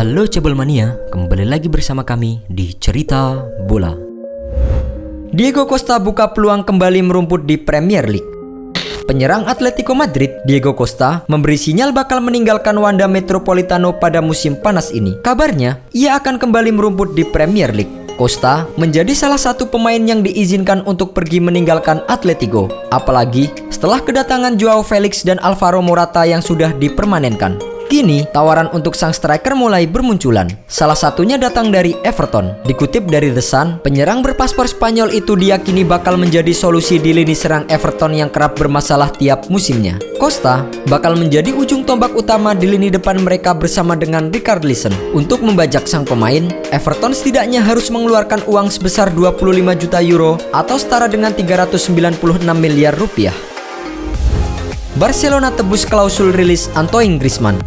Halo Cebolmania, kembali lagi bersama kami di Cerita Bola. Diego Costa buka peluang kembali merumput di Premier League. Penyerang Atletico Madrid, Diego Costa, memberi sinyal bakal meninggalkan Wanda Metropolitano pada musim panas ini. Kabarnya, ia akan kembali merumput di Premier League. Costa menjadi salah satu pemain yang diizinkan untuk pergi meninggalkan Atletico, apalagi setelah kedatangan Joao Felix dan Alvaro Morata yang sudah dipermanenkan. Kini, tawaran untuk sang striker mulai bermunculan. Salah satunya datang dari Everton. Dikutip dari The Sun, penyerang berpaspor Spanyol itu diyakini bakal menjadi solusi di lini serang Everton yang kerap bermasalah tiap musimnya. Costa bakal menjadi ujung tombak utama di lini depan mereka bersama dengan Richarlison. Untuk membajak sang pemain, Everton setidaknya harus mengeluarkan uang sebesar 25 juta euro atau setara dengan 396 miliar rupiah. Barcelona tebus klausul rilis Antoine Griezmann.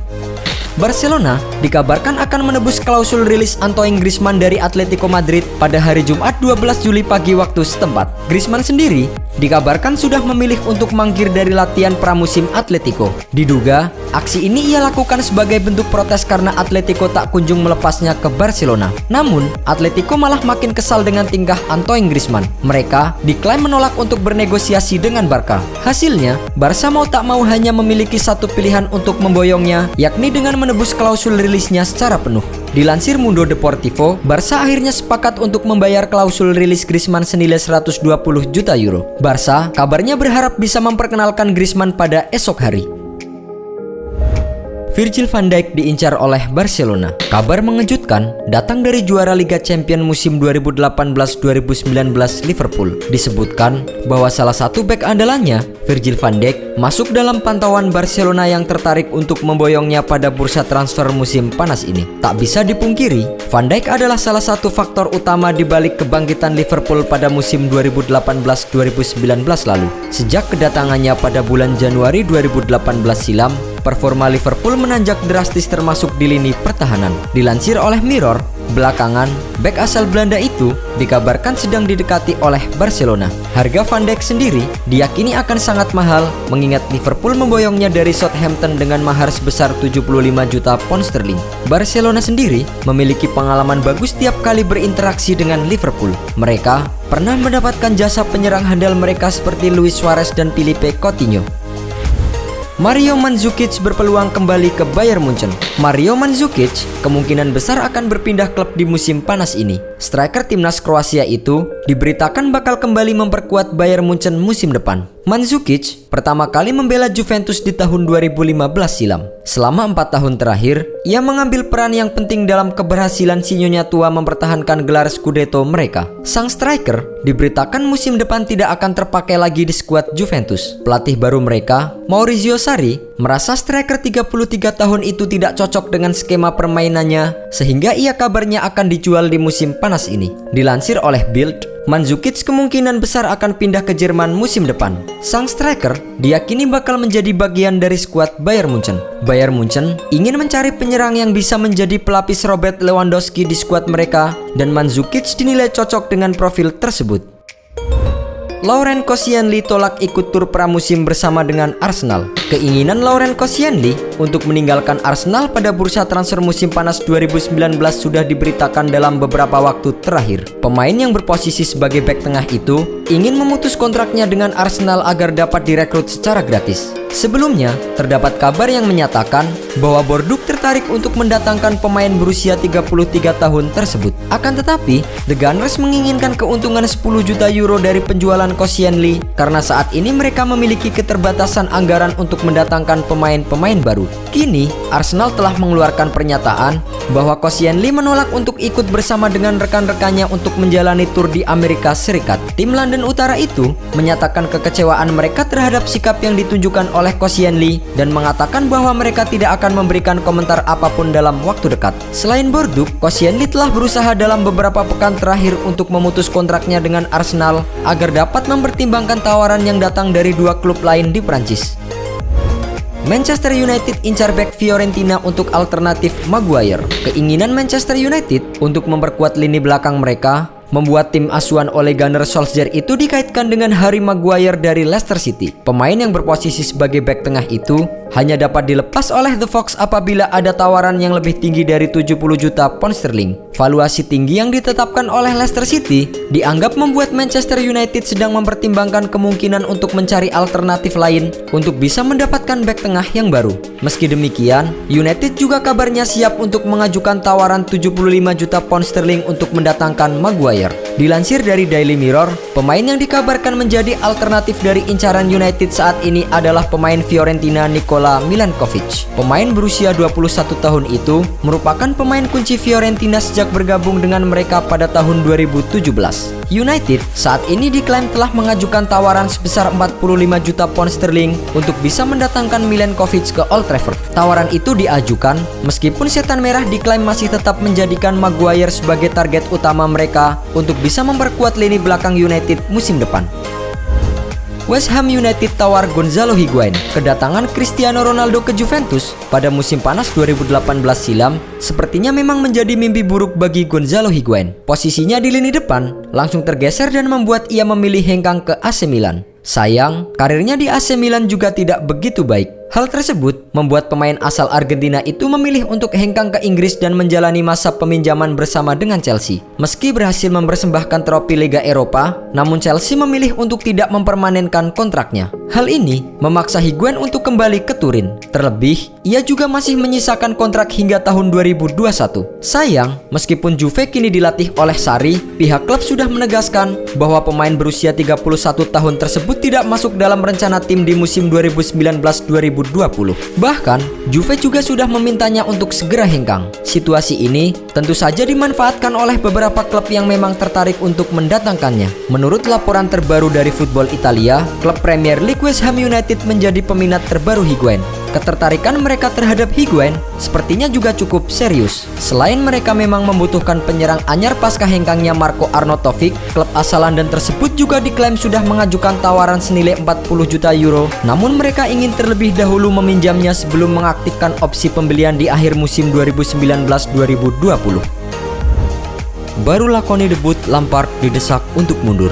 Barcelona dikabarkan akan menebus klausul rilis Antoine Griezmann dari Atletico Madrid pada hari Jumat 12 Juli pagi waktu setempat. Griezmann sendiri dikabarkan sudah memilih untuk mangkir dari latihan pramusim Atletico. Diduga, aksi ini ia lakukan sebagai bentuk protes karena Atletico tak kunjung melepasnya ke Barcelona. Namun, Atletico malah makin kesal dengan tingkah Antoine Griezmann. Mereka diklaim menolak untuk bernegosiasi dengan Barca. Hasilnya, Barca mau tak mau hanya memiliki satu pilihan untuk memboyongnya, yakni dengan menebus klausul rilisnya secara penuh. Dilansir Mundo Deportivo, Barca akhirnya sepakat untuk membayar klausul rilis Griezmann senilai 120 juta euro. Barca kabarnya berharap bisa memperkenalkan Griezmann pada esok hari. Virgil van Dijk diincar oleh Barcelona. Kabar mengejutkan datang dari juara Liga Champions musim 2018-2019 Liverpool. Disebutkan bahwa salah satu bek andalannya, Virgil van Dijk, masuk dalam pantauan Barcelona yang tertarik untuk memboyongnya pada bursa transfer musim panas ini. Tak bisa dipungkiri, Van Dijk adalah salah satu faktor utama di balik kebangkitan Liverpool pada musim 2018-2019 lalu. Sejak kedatangannya pada bulan Januari 2018 silam, performa Liverpool menanjak drastis termasuk di lini pertahanan. Dilansir oleh Mirror, belakangan bek asal Belanda itu dikabarkan sedang didekati oleh Barcelona. Harga Van Dijk sendiri diyakini akan sangat mahal mengingat Liverpool memboyongnya dari Southampton dengan mahar sebesar 75 juta pound sterling. Barcelona sendiri memiliki pengalaman bagus tiap kali berinteraksi dengan Liverpool. Mereka pernah mendapatkan jasa penyerang handal mereka seperti Luis Suarez dan Philippe Coutinho. Mario Mandzukic berpeluang kembali ke Bayern Munchen. Mario Mandzukic kemungkinan besar akan berpindah klub di musim panas ini. Striker timnas Kroasia itu diberitakan bakal kembali memperkuat Bayern Munchen musim depan. Mandzukic pertama kali membela Juventus di tahun 2015 silam. Selama 4 tahun terakhir, ia mengambil peran yang penting dalam keberhasilan si Nyonya tua mempertahankan gelar Scudetto mereka. Sang striker diberitakan musim depan tidak akan terpakai lagi di skuad Juventus. Pelatih baru mereka, Maurizio Sarri, merasa striker 33 tahun itu tidak cocok dengan skema permainannya, sehingga ia kabarnya akan dijual di musim panas ini. Dilansir oleh Bild, Mandzukic kemungkinan besar akan pindah ke Jerman musim depan. Sang striker diyakini bakal menjadi bagian dari skuad Bayern Munchen. Bayern Munchen ingin mencari penyerang yang bisa menjadi pelapis Robert Lewandowski di skuad mereka, dan Mandzukic dinilai cocok dengan profil tersebut. Laurent Koscielny tolak ikut tur pramusim bersama dengan Arsenal. Keinginan Laurent Koscielny untuk meninggalkan Arsenal pada bursa transfer musim panas 2019 sudah diberitakan dalam beberapa waktu terakhir. Pemain yang berposisi sebagai bek tengah itu ingin memutus kontraknya dengan Arsenal agar dapat direkrut secara gratis. Sebelumnya, terdapat kabar yang menyatakan bahwa Bordeaux tertarik untuk mendatangkan pemain berusia 33 tahun tersebut. Akan tetapi, The Gunners menginginkan keuntungan 10 juta euro dari penjualan Koscielny karena saat ini mereka memiliki keterbatasan anggaran untuk mendatangkan pemain-pemain baru. Kini, Arsenal telah mengeluarkan pernyataan bahwa Koscielny menolak untuk ikut bersama dengan rekan-rekannya untuk menjalani tur di Amerika Serikat. Tim London Utara itu menyatakan kekecewaan mereka terhadap sikap yang ditunjukkan oleh Koscielny dan mengatakan bahwa mereka tidak akan memberikan komentar apapun dalam waktu dekat. Selain Bordeaux, Koscielny telah berusaha dalam beberapa pekan terakhir untuk memutus kontraknya dengan Arsenal agar dapat mempertimbangkan tawaran yang datang dari 2 klub lain di Prancis. Manchester United incar bek Fiorentina untuk alternatif Maguire. Keinginan Manchester United untuk memperkuat lini belakang mereka membuat tim asuhan Ole Gunnar Solskjaer itu dikaitkan dengan Harry Maguire dari Leicester City. Pemain yang berposisi sebagai bek tengah itu hanya dapat dilepas oleh The Fox apabila ada tawaran yang lebih tinggi dari 70 juta pound sterling. Valuasi tinggi yang ditetapkan oleh Leicester City dianggap membuat Manchester United sedang mempertimbangkan kemungkinan untuk mencari alternatif lain untuk bisa mendapatkan bek tengah yang baru. Meski demikian, United juga kabarnya siap untuk mengajukan tawaran 75 juta pound sterling untuk mendatangkan Maguire. Dilansir dari Daily Mirror, pemain yang dikabarkan menjadi alternatif dari incaran United saat ini adalah pemain Fiorentina Nikola Milankovic. Pemain berusia 21 tahun itu merupakan pemain kunci Fiorentina sejak bergabung dengan mereka pada tahun 2017. United saat ini diklaim telah mengajukan tawaran sebesar 45 juta pound sterling untuk bisa mendatangkan Milankovic ke Old Trafford. Tawaran itu diajukan meskipun Setan Merah diklaim masih tetap menjadikan Maguire sebagai target utama mereka untuk bisa memperkuat lini belakang United musim depan. West Ham United tawar Gonzalo Higuain. Kedatangan Cristiano Ronaldo ke Juventus pada musim panas 2018 silam sepertinya memang menjadi mimpi buruk bagi Gonzalo Higuain. Posisinya di lini depan langsung tergeser dan membuat ia memilih hengkang ke AC Milan. Sayang, karirnya di AC Milan juga tidak begitu baik. Hal tersebut membuat pemain asal Argentina itu memilih untuk hengkang ke Inggris dan menjalani masa peminjaman bersama dengan Chelsea. Meski berhasil mempersembahkan trofi Liga Eropa, namun Chelsea memilih untuk tidak mempermanenkan kontraknya. Hal ini memaksa Higuain untuk kembali ke Turin. Terlebih, ia juga masih menyisakan kontrak hingga tahun 2021. Sayang, meskipun Juve kini dilatih oleh Sarri, pihak klub sudah menegaskan bahwa pemain berusia 31 tahun tersebut tidak masuk dalam rencana tim di musim 2019-2020. Bahkan, Juve juga sudah memintanya untuk segera hengkang. Situasi ini tentu saja dimanfaatkan oleh beberapa klub yang memang tertarik untuk mendatangkannya. Menurut laporan terbaru dari Football Italia, klub Premier League West Ham United menjadi peminat terbaru Higuain. Ketertarikan mereka terhadap Higuain sepertinya juga cukup serius. Selain mereka memang membutuhkan penyerang anyar pasca hengkangnya Marco Arnautovic, klub asal London tersebut juga diklaim sudah mengajukan tawaran senilai 40 juta euro. Namun mereka ingin terlebih dahulu meminjamnya sebelum mengaktifkan opsi pembelian di akhir musim 2019-2020. Baru lakoni debut, Lampard didesak untuk mundur.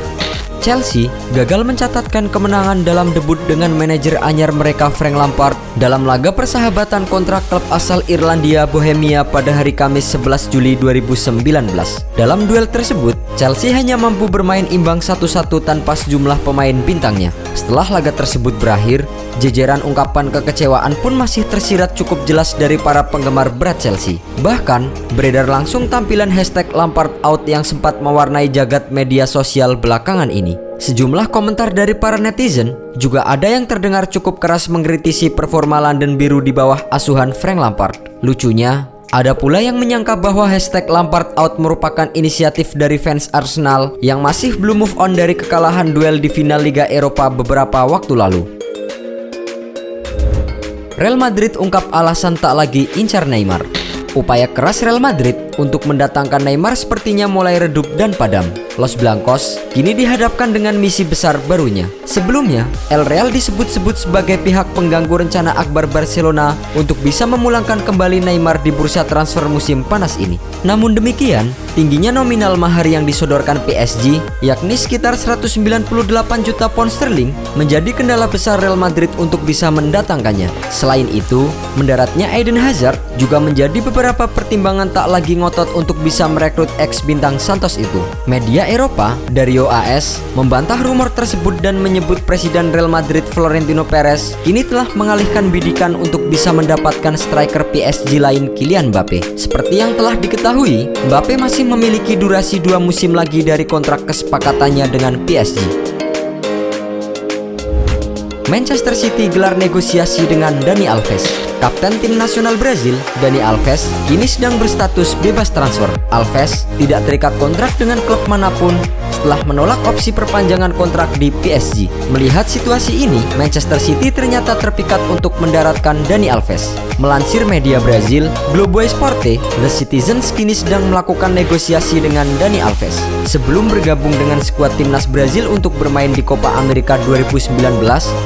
Chelsea gagal mencatatkan kemenangan dalam debut dengan manajer anyar mereka Frank Lampard dalam laga persahabatan kontra klub asal Irlandia Bohemia pada hari Kamis 11 Juli 2019. Dalam duel tersebut, Chelsea hanya mampu bermain imbang 1-1 tanpa sejumlah pemain bintangnya. Setelah laga tersebut berakhir, jejeran ungkapan kekecewaan pun masih tersirat cukup jelas dari para penggemar berat Chelsea. Bahkan, beredar langsung tampilan hashtag Lampard out yang sempat mewarnai jagat media sosial belakangan ini. Sejumlah komentar dari para netizen juga ada yang terdengar cukup keras mengkritisi performa London Biru di bawah asuhan Frank Lampard. Lucunya, ada pula yang menyangka bahwa hashtag Lampard out merupakan inisiatif dari fans Arsenal yang masih belum move on dari kekalahan duel di final Liga Eropa beberapa waktu lalu. Real Madrid ungkap alasan tak lagi incar Neymar. Upaya keras Real Madrid untuk mendatangkan Neymar sepertinya mulai redup dan padam. Los Blancos kini dihadapkan dengan misi besar barunya. Sebelumnya, El Real disebut-sebut sebagai pihak pengganggu rencana akbar Barcelona untuk bisa memulangkan kembali Neymar di bursa transfer musim panas ini. Namun demikian, tingginya nominal mahar yang disodorkan PSG, yakni sekitar 198 juta pound sterling, menjadi kendala besar Real Madrid untuk bisa mendatangkannya. Selain itu, mendaratnya Eden Hazard juga menjadi beberapa pertimbangan tak lagi ngotot untuk bisa merekrut ex-bintang Santos itu. Media Eropa, Dario AS, membantah rumor tersebut dan menyebut Presiden Real Madrid Florentino Perez kini telah mengalihkan bidikan untuk bisa mendapatkan striker PSG lain Kylian Mbappe. Seperti yang telah diketahui, Mbappe masih memiliki durasi 2 musim lagi dari kontrak kesepakatannya dengan PSG. Manchester City gelar negosiasi dengan Dani Alves. Kapten tim nasional Brazil, Dani Alves, kini sedang berstatus bebas transfer. Alves tidak terikat kontrak dengan klub manapun setelah menolak opsi perpanjangan kontrak di PSG. Melihat situasi ini, Manchester City ternyata terpikat untuk mendaratkan Dani Alves. Melansir media Brazil, Globo Esporte, The Citizen kini sedang melakukan negosiasi dengan Dani Alves. Sebelum bergabung dengan skuad timnas Brazil untuk bermain di Copa America 2019,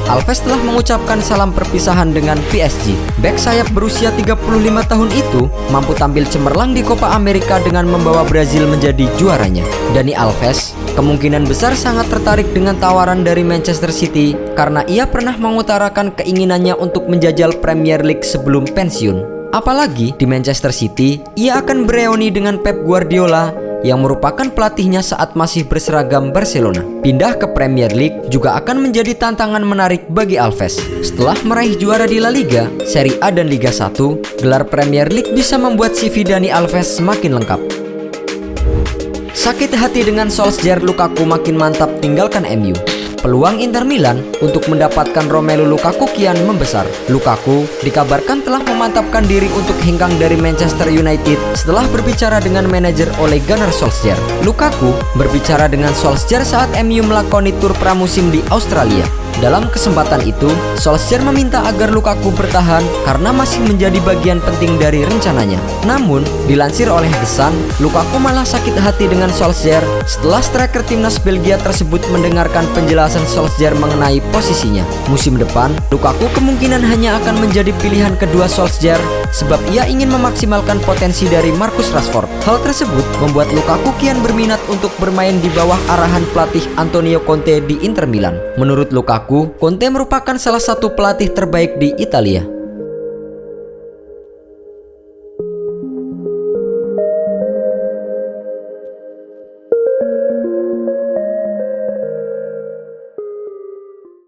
Alves telah mengucapkan salam perpisahan dengan PSG. Bek sayap berusia 35 tahun itu mampu tampil cemerlang di Copa America dengan membawa Brazil menjadi juaranya. Dani Alves kemungkinan besar sangat tertarik dengan tawaran dari Manchester City karena ia pernah mengutarakan keinginannya untuk menjajal Premier League sebelum pensiun. Apalagi di Manchester City, ia akan bereuni dengan Pep Guardiola yang merupakan pelatihnya saat masih berseragam Barcelona. Pindah ke Premier League juga akan menjadi tantangan menarik bagi Alves. Setelah meraih juara di La Liga, Serie A dan Liga 1, gelar Premier League bisa membuat CV Dani Alves semakin lengkap. Sakit hati dengan Solskjaer, Lukaku makin mantap tinggalkan MU. Peluang Inter Milan untuk mendapatkan Romelu Lukaku kian membesar. Lukaku dikabarkan telah memantapkan diri untuk hengkang dari Manchester United setelah berbicara dengan manajer Ole Gunnar Solskjaer. Lukaku berbicara dengan Solskjaer saat MU melakoni tur pramusim di Australia. Dalam kesempatan itu, Solskjaer meminta agar Lukaku bertahan karena masih menjadi bagian penting dari rencananya. Namun, dilansir oleh The Sun, Lukaku malah sakit hati dengan Solskjaer setelah striker timnas Belgia tersebut mendengarkan penjelasan Solskjaer mengenai posisinya. Musim depan, Lukaku kemungkinan hanya akan menjadi pilihan kedua Solskjaer sebab ia ingin memaksimalkan potensi dari Marcus Rashford. Hal tersebut membuat Lukaku kian berminat untuk bermain di bawah arahan pelatih Antonio Conte di Inter Milan. Menurut Lukaku, Conte merupakan salah satu pelatih terbaik di Italia.